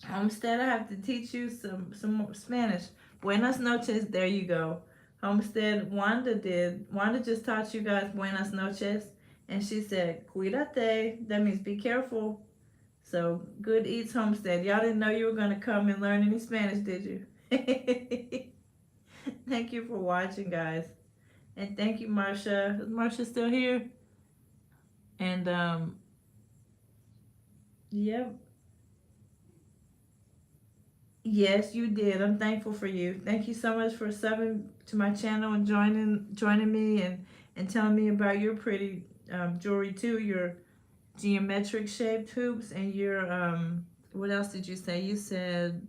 Homestead, I have to teach you some more Spanish. Buenas noches. There you go. Homestead, Wanda just taught you guys buenas noches, and she said cuídate. That means be careful. So good eats, Homestead. Y'all didn't know you were gonna come and learn any Spanish, did you? Thank you for watching, guys, and thank you, Marsha. Is Marsha still here? And yep. Yes, you did. I'm thankful for you. Thank you so much for subbing to my channel and joining me and telling me about your pretty jewelry too. Your geometric shaped hoops and your what else did you say? You said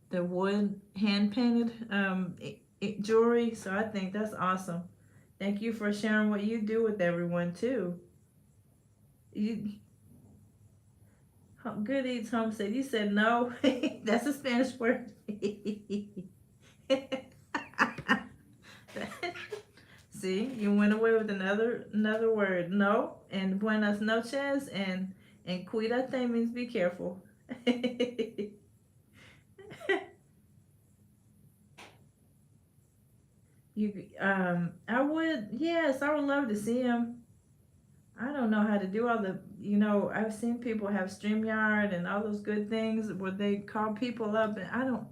the wood hand painted jewelry. So I think that's awesome. Thank you for sharing what you do with everyone too. Good eats Homestead. You said no. That's a Spanish word. See, you went away with another word. No, and buenas noches and cuídate means be careful. I would, yes, I would love to see him. I don't know how to do all the, I've seen people have StreamYard and all those good things where they call people up, and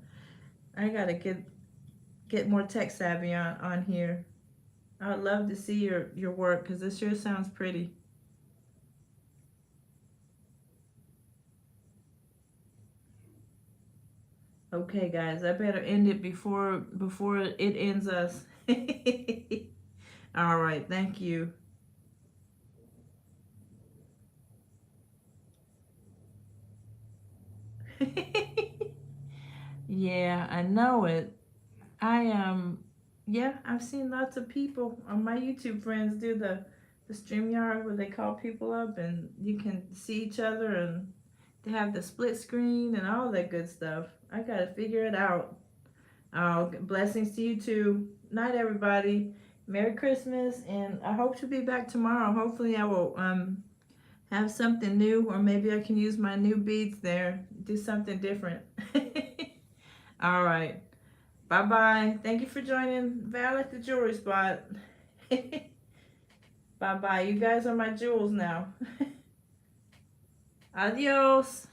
I gotta get more tech savvy on here. I'd love to see your work because it sure sounds pretty. Okay, guys, I better end it before it ends us. All right, thank you. Yeah, I know it. Yeah, I've seen lots of people on my YouTube friends do the StreamYard where they call people up and you can see each other, and they have the split screen and all that good stuff. I gotta figure it out. Oh, blessings to you too. Night, everybody. Merry Christmas, and I hope to be back tomorrow. Hopefully, I will have something new, or maybe I can use my new beads there, do something different. All right. Bye-bye. Thank you for joining Val at the Jewelry Spot. Bye-bye. You guys are my jewels now. Adios.